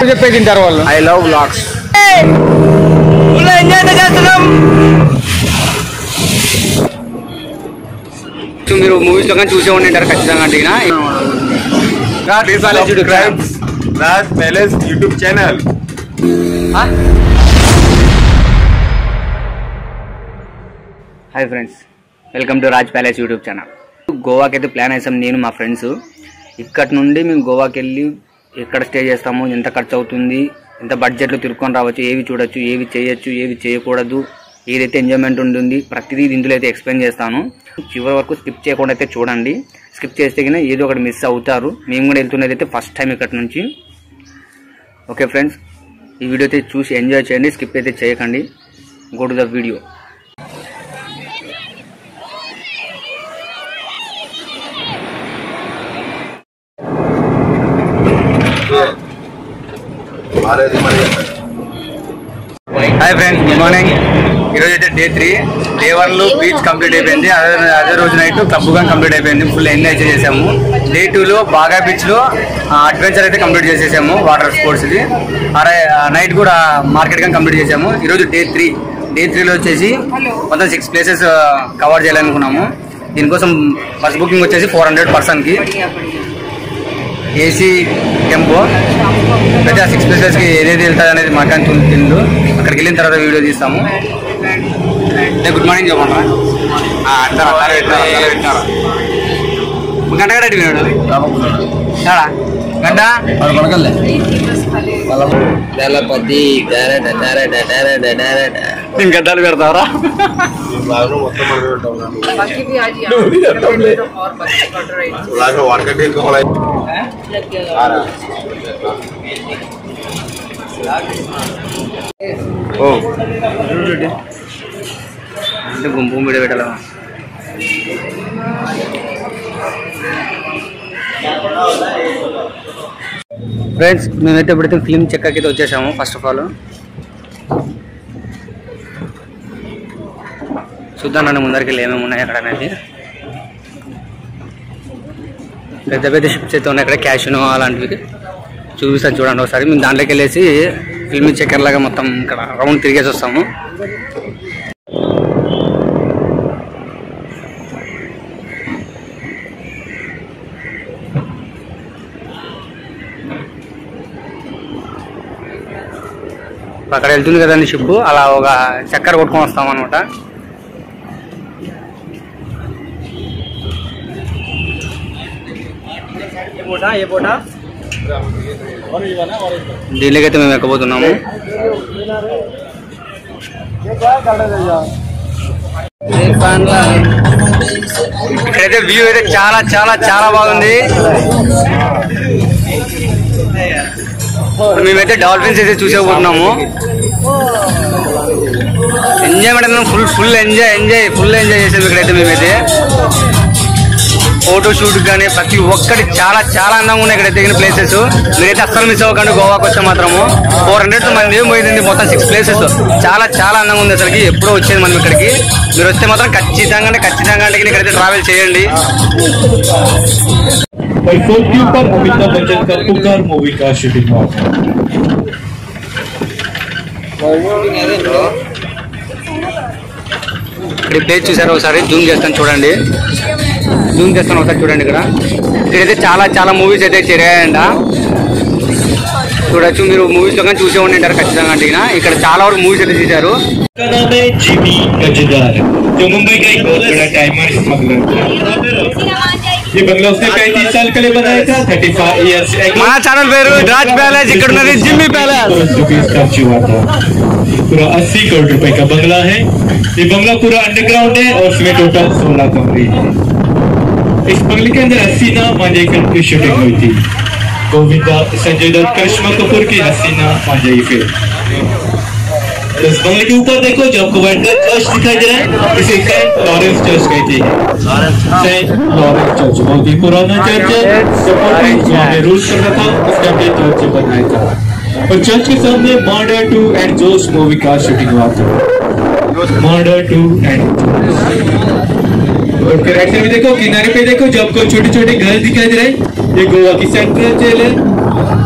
చెప్పే తింటారు వాళ్ళు. I love vlogs. మీరు మూవీస్ లో కానీ చూసే ఉంటారు ఖచ్చితంగా. అడిగినా Raj palace YouTube channel. Hi friends, welcome to Raj palace YouTube channel. గోవాకి అయితే ప్లాన్ వేసాం నేను మా ఫ్రెండ్స్. ఇక్కడి నుండి మేము గోవాకి వెళ్ళి ఎక్కడ స్టే చేస్తాము, ఎంత ఖర్చు అవుతుంది, ఎంత బడ్జెట్లో తిరుక్కొని రావచ్చు, ఏవి చూడొచ్చు, ఏవి చేయొచ్చు, ఏవి చేయకూడదు, ఏదైతే ఎంజాయ్మెంట్ ఉంటుంది, ప్రతిదీ ఇందులో అయితే ఎక్స్ప్లెయిన్ చేస్తాను. చివరి వరకు స్కిప్ చేయకుండా అయితే చూడండి. స్కిప్ చేస్తే కన్నా ఏదో ఒకటి మిస్ అవుతారు. మేము కూడా వెళ్తున్నది అయితే ఫస్ట్ టైం ఇక్కడ నుంచి. ఓకే ఫ్రెండ్స్, ఈ వీడియో అయితే చూసి ఎంజాయ్ చేయండి, స్కిప్ అయితే చేయకండి. Go to the video. Hi friends, good morning. ఈరోజు అయితే డే 3. డే 1లో బీచ్ కంప్లీట్ అయిపోయింది. అదే రోజు నైట్ క్లబ్ గా కంప్లీట్ అయిపోయింది. ఫుల్ ఎంజాయ్ చేసేసాము. డే 2లో బాగా బీచ్ లో అడ్వెంచర్ అయితే కంప్లీట్ చేసేసాము, వాటర్ స్పోర్ట్స్ ది. నైట్ కూడా మార్కెట్ గా కంప్లీట్ చేసాము. ఈరోజు డే 3. డే 3లో వచ్చేసి మొత్తం 6 ప్లేసెస్ కవర్ చేయాలనుకున్నాము. దీనికోసం బస్ బుకింగ్ వచ్చేసి 400 పర్సన్కి, ఏసీ టెంపో. అయితే ఆ 6 ప్లేసెస్కి ఏదేది వెళ్తుంది అనేది మాకు తెలియదు. అక్కడికి వెళ్ళిన తర్వాత వీడియో తీస్తాము. గుడ్ మార్నింగ్ చెప్పండి. గంట గడ్డి విన్నాడు గంట గడ్డలు పెడతావరా? అంటే గుంపు వీడియో పెట్టాలా? ఫ్రెండ్స్, మేమైతే ఎప్పుడైతే ఫిల్మ్ చెక్కకి అయితే వచ్చేసాము. ఫస్ట్ ఆఫ్ ఆల్ చూద్దాం నన్ను ముందరికి వెళ్ళి ఏమేమి ఉన్నాయి అక్కడ అనేది. పెద్ద పెద్ద షిప్స్ అయితే ఉన్నాయి ఇక్కడ, క్యాషినో అలాంటివి చూపిస్తాను చూడండి ఒకసారి. మేము దాంట్లోకి వెళ్ళేసి ఫిల్మ్ చెక్కర్ లాగా మొత్తం ఇక్కడ రౌండ్ తిరిగేసి వస్తాము. అక్కడ వెళ్తుంది కదండి షిప్, అలా ఒక చక్కెర కొట్టుకొని వస్తాం అనమాట. దీనిలోకి అయితే మేము ఎక్కబోతున్నాము. ఇక్కడైతే వ్యూ అయితే చాలా చాలా చాలా బాగుంది. మేమైతే డాల్ఫిన్స్ అయితే చూసేపోతున్నాము. ఎంజాయ్మెంట్ ఫుల్ ఎంజాయ్ చేసాము ఇక్కడైతే. మేమైతే ఫోటో షూట్ కానీ ప్రతి ఒక్కటి చాలా చాలా అందంగా ఉన్నాయి ఇక్కడ దిగిన ప్లేసెస్. మీరైతే అస్సలు మిస్ అవ్వకండి. గోవాకి వస్తే మాత్రము 400 మంది పోయింది, మొత్తం 6 ప్లేసెస్. చాలా చాలా అందంగా ఉంది అసలుకి. ఎప్పుడో వచ్చేది మనం ఇక్కడికి. మీరు వస్తే మాత్రం ఖచ్చితంగా అంటే ఇక్కడైతే ట్రావెల్ చేయండి. ఇక్కడ ప్లేస్ చూసారు ఒకసారి, జూమ్ చేస్తాను చూడండి. ఒకసారి చూడండి. ఇక్కడైతే చాలా చాలా మూవీస్ అయితే చేరాయంట. చూడొచ్చు, మీరు మూవీస్ లో కానీ చూసే ఉంటారు ఖచ్చితంగా. అడిగినా ఇక్కడ చాలా వరకు మూవీస్ అయితే తీశారు. మా ఛానల్ పేరు రాజ్ ప్యాలెస్. ఇక్కడ ఉన్నది జిమ్మీ ప్యాలెస్. पूरा 80 करोड़ रुपए का बंगला है। ये बंगला पूरा अंडरग्राउंड है और इसमें टोटल 16 कमरे हैं। इस बंगले के अंदर हसीना मांझी फिल्म की शूटिंग हुई थी। गोविंदा, संजय दत्त, करिश्मा कपूर की हसीना मांझी फिल्म। इस बंगले के ऊपर देखो, जो आपको व्हाइट चर्च दिखाई दे रहा है, इसे सेंट लॉरेंस चर्च कहते हैं। सेंट लॉरेंस चर्च बहुत ही पुराना चर्च है। रूल कर रहा था, उसका भी चर्च बनाया था। और चर्च के सामने मर्डर 2 एंड जोश मूवी का शूटिंग हुआ था। मर्डर 2 एंड और राइट साइड में देखो, किनारे पे देखो, जो आपको छोटे छोटे घर दिखाई दे रहे हैं, ये गोवा की सेंट्रल जेल है।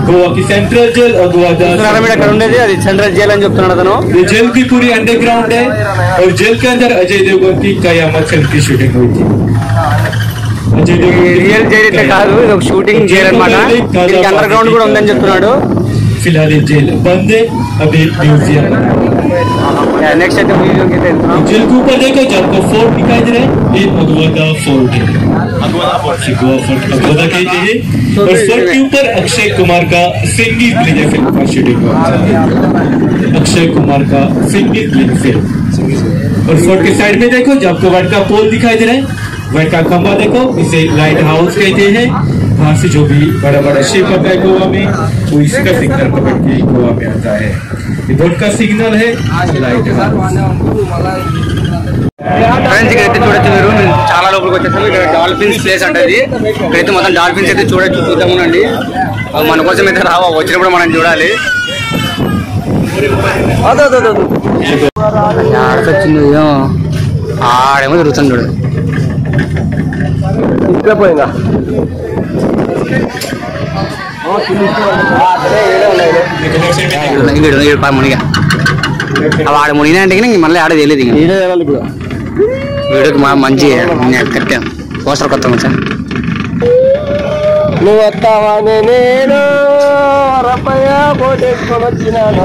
गोवा की सेंट्रल जेल और गोवा అక్కడ ఉండేది అది సెంట్రల్ జైల్ అని చెప్తున్నాడు అతను. ये जेल की पूरी अंडरग्राउंड है और जेल के अंदर अजय देवगन की कयामत फिल्म की शूटिंग हुई थी. अजय देवगन రియల్ జైల్ అయితే కాదు, ఇది ఒక షూటింగ్ జైల్ అనమాట. దీనికి అండర్ గ్రౌండ్ కూడా ఉందని చెప్తున్నాడు. फिलहाल ये जेल बंद है, अभी म्यूजियम. నెక్స్ట్ అయితే మ్యూజియం కి వెళ్తున్నాం. जेल के ऊपर देखो जो आपको फोर्ट दिखाई दे रहा है, ये अगवादा फोर्ट है. गोवा फोर्ट अगवादा कहते हैं. और फोर्ट के ऊपर अक्षय कुमार का सिंगिंग प्ले फिल्म का शूटिंग हुआ. अक्षय कुमार का सिंगिंग प्ले फिल्म. और फोर्ट के साइड में देखो जो आपको वाइट का पोल दिखाई दे रहा है, वाइट का खंबा देखो, इसे लाइट हाउस कहते हैं. वहाँ से जो भी बड़ा बड़ा शिप आता है गोवा में, वो इसका सिग्नल पकड़ के गोवा में आता है. ये बोट का सिग्नल है लाइट हाउस. ఫ్రెండ్స్ ఇక్కడైతే చూడొచ్చు మీరు, మేము చాలా లోపలికి వచ్చేసాము. ఇక్కడ డాల్ఫిన్స్ ప్లేస్ అంటది. ఇక్కడైతే మొత్తం డాల్ఫిన్స్ అయితే చూద్దామునండి. మన కోసం అయితే రావా, వచ్చినప్పుడు మనం చూడాలి. ఆడకొచ్చింది ఆడేమో తిరుగుతుంది చూడు. ఇక్కడ పోయిందా మునిగా ఆడ మునిగినా అంటే మళ్ళీ ఆడ తెలియదు. వీడియోకి మంచి కట్టాను పోస్టర్ కొత్త సార్. నువ్వు వస్తావానే నేను రప్పయ్య పోటేసుకొని వచ్చినాను.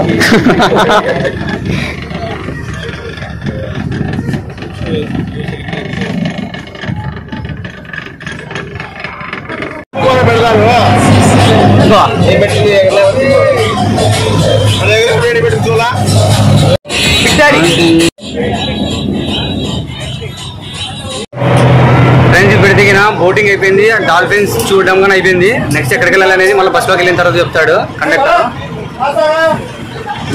ఫ్రెండ్స్ ఇప్పుడు దిగిన బోటింగ్ అయిపోయింది, డాల్ఫిన్స్ చూడడం కానీ అయిపోయింది. నెక్స్ట్ ఎక్కడికి వెళ్ళాలనేది మళ్ళీ బస్సులోకి వెళ్ళిన తర్వాత చెప్తాడు కండక్టర్.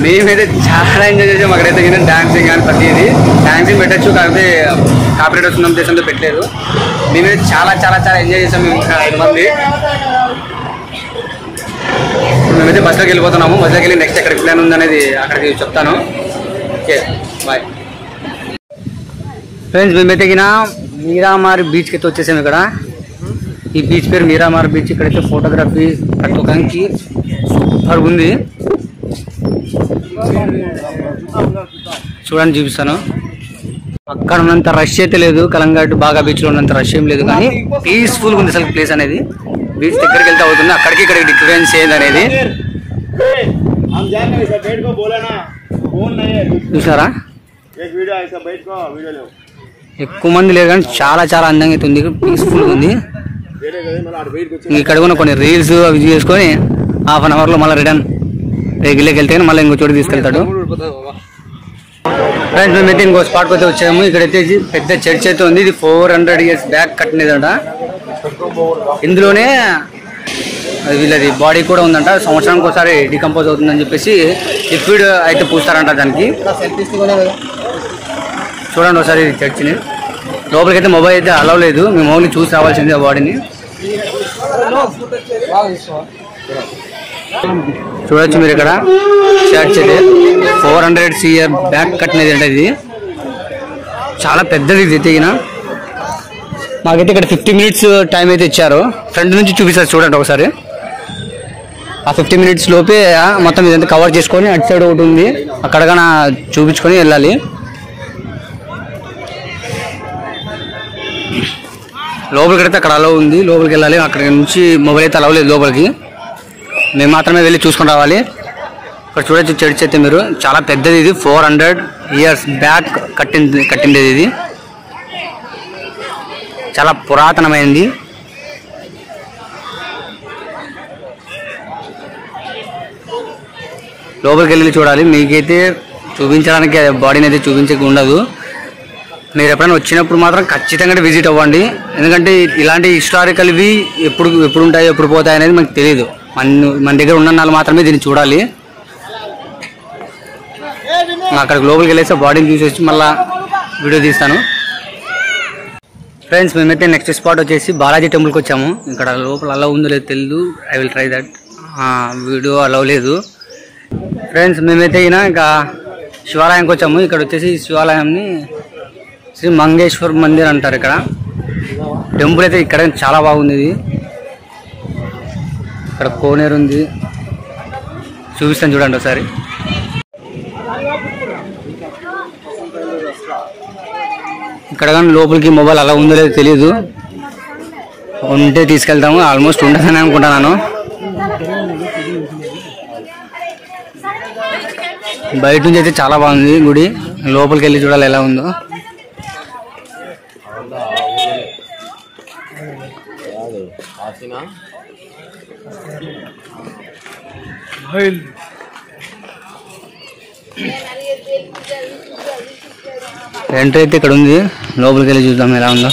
మేమైతే చాలా ఎంజాయ్ చేసాం. అక్కడైతే డాన్సింగ్ కానీ ప్రతిదీ డాన్సింగ్ పెట్టచ్చు, కాకపోతే కాపీరైట్ వస్తున్న ఉద్దేశంతో పెట్టలేదు. మేమైతే చాలా చాలా చాలా ఎంజాయ్ చేసాం. మేము 5 మంది మేమైతే బస్సులోకి వెళ్ళిపోతున్నాము. బస్సులోకి వెళ్ళి నెక్స్ట్ ఎక్కడికి ప్లాన్ ఉందనేది అక్కడికి చెప్తాను. Okay bye friends. మేమైతే మీరామార్ బీచ్కి అయితే వచ్చేసాము. ఇక్కడ ఈ బీచ్ పేరు మీరామార్ బీచ్. ఇక్కడైతే ఫోటోగ్రఫీ కట్టుకోవడానికి సూపర్ ఉంది. చూడండి చూపిస్తాను. అక్కడ ఉన్నంత రష్ అయితే లేదు, కలంగాటు బాగా బీచ్లో ఉన్నంత రష్ ఏం లేదు, కానీ పీస్ఫుల్గా ఉంది అసలు ప్లేస్ అనేది. బీచ్ దగ్గరికి వెళ్తే అవుతుంది, అక్కడికి ఇక్కడికి డిఫరెన్స్ ఏంది అనేది చూసారా. ఎక్కువ మంది లేదు కానీ చాలా చాలా అందంగా అయితే ఉంది, పీస్ఫుల్గా ఉంది. ఇక్కడ కూడా కొన్ని రీల్స్ అవి చేసుకొని ½ అవర్లో మళ్ళీ రిటర్న్ గిల్లకి వెళ్తే మళ్ళీ ఇంకో చోటు తీసుకెళ్తాడు. ఫ్రెండ్స్ మేమైతే ఇంకో స్పాట్కి అయితే వచ్చాము. ఇక్కడైతే పెద్ద చర్చ్ అయితే ఉంది. ఇది 400 years బ్యాక్ కట్టినదంట. ఇందులోనే వీళ్ళది బాడీ కూడా ఉందంట. సంవత్సరానికి ఒకసారి డికంపోజ్ అవుతుందని చెప్పేసి లిక్విడ్ అయితే పూస్తారంట దానికి. చూడండి ఒకసారి చర్చిని. లోపలికి అయితే మొబైల్ అయితే అలవ్ లేదు, మేము ఓన్లీ చూసి రావాల్సింది ఆ బాడీని. చూడొచ్చు మీరు ఇక్కడ చర్చ్ అయితే 400 years బ్యాక్ కట్టినది అంటే ఇది చాలా పెద్దది. ఇది తెగిన మాకైతే ఇక్కడ 50 minutes టైం అయితే ఇచ్చారు. ఫ్రంట్ నుంచి చూపిస్తారు చూడండి ఒకసారి. ఆ 50 minutes లోపే మొత్తం ఇదంతా కవర్ చేసుకొని అటు సైడ్ ఒకటి ఉంది, అక్కడగా చూపించుకొని వెళ్ళాలి. లోపలికి అయితే అక్కడ అలవ్ ఉంది, లోపలికి వెళ్ళాలి. అక్కడ నుంచి మొబైల్ అయితే అలవ్ లేదు లోపలికి, మేము మాత్రమే వెళ్ళి చూసుకొని రావాలి. ఇక్కడ చూడొచ్చు చర్చ్ అయితే మీరు, చాలా పెద్దది. ఇది 400 years బ్యాక్ కట్టింది ఇది, చాలా పురాతనమైంది. లోపలికి వెళ్ళి చూడాలి. మీకైతే చూపించడానికి బాడీని అయితే చూపించక ఉండదు. మీరు ఎప్పుడైనా వచ్చినప్పుడు మాత్రం ఖచ్చితంగా విజిట్ అవ్వండి. ఎందుకంటే ఇలాంటి హిస్టారికల్వి ఎప్పుడు ఉంటాయో ఎప్పుడు పోతాయి అనేది మనకు తెలియదు. మన దగ్గర ఉన్న వాళ్ళు మాత్రమే దీన్ని చూడాలి. అక్కడికి లోపలికి వెళ్ళేసి బాడీని చూసేసి మళ్ళీ వీడియో తీస్తాను. ఫ్రెండ్స్ మేమైతే నెక్స్ట్ స్పాట్ వచ్చేసి బాలాజీ టెంపుల్కి వచ్చాము. ఇక్కడ లోపల అలవ్ ఉందో లేదో తెలియదు. I will try that. Video allow లేదు. ఫ్రెండ్స్ మేమైతే ఇంకా శివాలయంకి వచ్చాము. ఇక్కడ వచ్చేసి శివాలయంని శ్రీ మంగేశ్వర్ మందిర్ అంటారు. ఇక్కడ టెంపుల్ అయితే ఇక్కడ చాలా బాగుంది. ఇది ఇక్కడ కోనేరు ఉంది, చూపిస్తాను చూడండి ఒకసారి. ఇక్కడ కానీ లోపలికి మొబైల్ అలా ఉందో లేదో తెలియదు, ఉంటే తీసుకెళ్తాము. ఆల్మోస్ట్ ఉండదని అనుకుంటున్నాను. బయట నుంచి అయితే చాలా బాగుంది గుడి, లోపలికి వెళ్ళి చూడాలి ఎలా ఉందో. ఎంట్రీ అయితే ఇక్కడ ఉంది, లోపలికి వెళ్ళి చూద్దాం ఎలా ఉందో.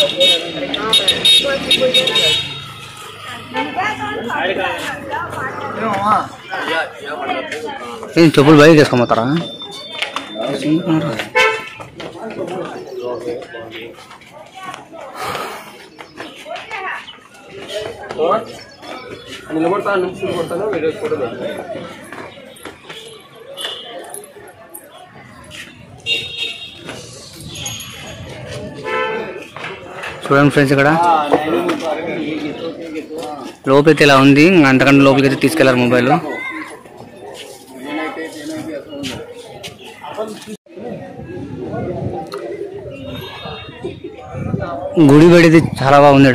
చెప్పులు బయట చేసుకోమంటారా? చూడండి ఫ్రెండ్స్, ఇక్కడ లోపలికి ఇలా ఉంది, అంతకంటే లోపలికి అయితే తీసుకెళ్లారు మొబైల్. గుడి బయట చాలా బాగుంది.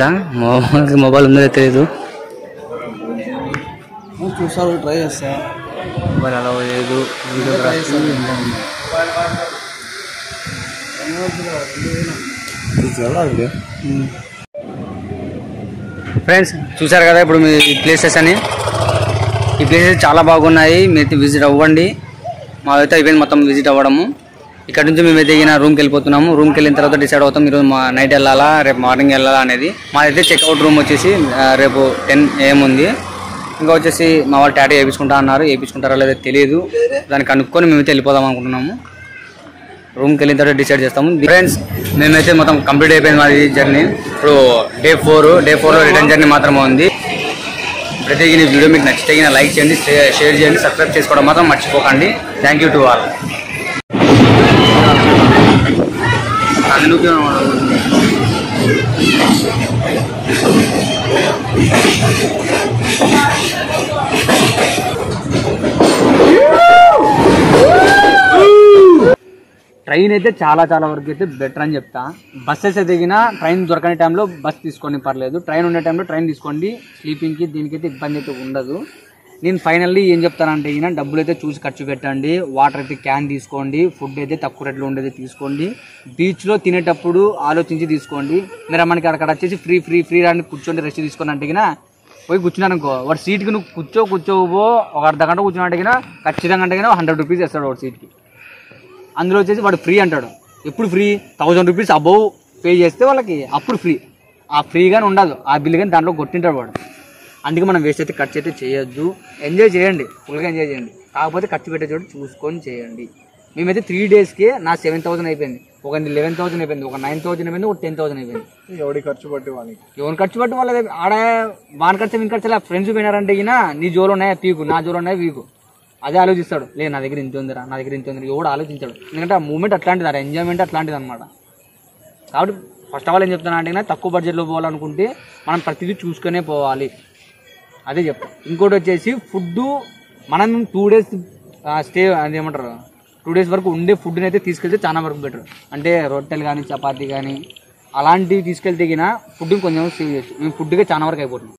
మొబైల్ ఉందో తెలియదు, ట్రై చేస్తా. మొబైల్ అలా లేదు. ఫ్రెండ్స్ చూసారు కదా ఇప్పుడు మీ ప్లేసెస్ అని. ఈ ప్లేసెస్ చాలా బాగున్నాయి, మీరైతే విజిట్ అవ్వండి. మాదైతే అయిపోయింది మొత్తం విజిట్ అవ్వడము. ఇక్కడ నుంచి మేమైతే రూమ్కి వెళ్ళిపోతున్నాము. రూమ్కి వెళ్ళిన తర్వాత డిసైడ్ అవుతాం ఈరోజు నైట్ వెళ్ళాలా రేపు మార్నింగ్ వెళ్ళాలా అనేది. మాదైతే చెక్అవుట్ రూమ్ వచ్చేసి రేపు 10 AM ఉంది. ఇంకా వచ్చేసి మా వాళ్ళు టాటూ వేయించుకుంటా అన్నారు, వేయించుకుంటారో లేదో తెలియదు. దాన్ని కనుక్కొని మేమైతే వెళ్ళిపోదాం అనుకుంటున్నాము. రూమ్కి వెళ్ళిన తర్వాత డిసైడ్ చేస్తాము. ఫ్రెండ్స్ మేమైతే మొత్తం కంప్లీట్ అయిపోయింది మాది జర్నీ. ఇప్పుడు డే 4లో రిటర్న్ జర్నీ మాత్రమే ఉంది. ప్రతి వీడియో మీకు నచ్చితే లైక్ చేయండి, షేర్ చేయండి, సబ్స్క్రైబ్ చేసుకోవడం మాత్రం మర్చిపోకండి. Thank you to all. Train అయితే చాలా వరకు అయితే బెటర్ అని చెప్తా. బస్సెస్ ఎదిగినా ట్రైన్ దొరకని టైంలో బస్ తీసుకోండి, పర్లేదు. ట్రైన్ ఉండే టైంలో ట్రైన్ తీసుకోండి. స్లీపింగ్కి దీనికైతే ఇబ్బంది అయితే ఉండదు. నేను ఫైనల్లీ ఏం చెప్తానంటే డబ్బులు అయితే చూసి ఖర్చు పెట్టండి. వాటర్ అయితే క్యాన్ తీసుకోండి. ఫుడ్ అయితే తక్కువ రేట్లో ఉండేది తీసుకోండి. బీచ్లో తినేటప్పుడు ఆలోచించి తీసుకోండి. మీరు మనకి అక్కడ వచ్చేసి ఫ్రీ రాని కూర్చోండి, రెస్ట్ తీసుకోండి అంటే పోయి కూర్చున్నాను అనుకో, వాడు సీట్కి నువ్వు కూర్చోవో ఒక అర్ధ గంట కూర్చున్నట్టు ఖచ్చితంగా అంటే 100 రూపీస్ వేస్తాడు వాడు సీట్కి. అందులో వచ్చేసి వాడు ఫ్రీ అంటాడు. ఎప్పుడు ఫ్రీ? 1000 రూపీస్ అబౌవ్ పే చేస్తే వాళ్ళకి అప్పుడు ఫ్రీ. ఆ ఫ్రీ కానీ ఉండదు, ఆ బిల్ కానీ దాంట్లో కొట్టింటాడు వాడు. అందుకే మనం వేస్ట్ అయితే ఖర్చు అయితే చేయొద్దు. ఎంజాయ్ చేయండి, ఫుల్గా ఎంజాయ్ చేయండి. కాకపోతే ఖర్చు పెట్టే చోటు చూసుకొని చేయండి. మేమైతే 3 డేస్కే నా 7000 అయిపోయింది, ఒక 11,000 అయిపోయింది, ఒక 9,000 అయిపోయింది, ఒక 10,000 అయిపోయింది. ఎవరి ఖర్చు పట్టి వాళ్ళది ఆడ వాని ఖర్చు వీని ఖర్చు. ఫ్రెండ్స్ పోయినారంటే నీ జోలు ఉన్నాయా పీకు, నా జోలు ఉన్నాయా వీకు, అదే ఆలోచిస్తాడు. లేదు నా దగ్గర ఇంత ఉందిరా, నా దగ్గర ఇంత ఉంది, ఎవడు ఆలోచించాడు. ఎందుకంటే ఆ మూమెంట్ అట్లాంటిది, ఆ ఎంజాయ్మెంట్ అట్లాంటిది అనమాట. కాబట్టి ఫస్ట్ ఆఫ్ ఆల్ ఏం చెప్తాను అంటే తక్కువ బడ్జెట్లో పోవాలనుకుంటే మనం ప్రతిదీ చూసుకునే పోవాలి, అదే చెప్తాం. ఇంకోటి వచ్చేసి ఫుడ్ మనం 2 డేస్ స్టే అదేమంటారు 2 డేస్ వరకు ఉండే ఫుడ్ని అయితే తీసుకెళ్తే చాలా వరకు బెటర్. అంటే రొట్టెలు కానీ చపాతీ కానీ అలాంటివి తీసుకెళ్తే ఫుడ్ని కొంచెం సేవ్ చేయొచ్చు. మేము ఫుడ్గా చాలా వరకు అయిపోతున్నాం.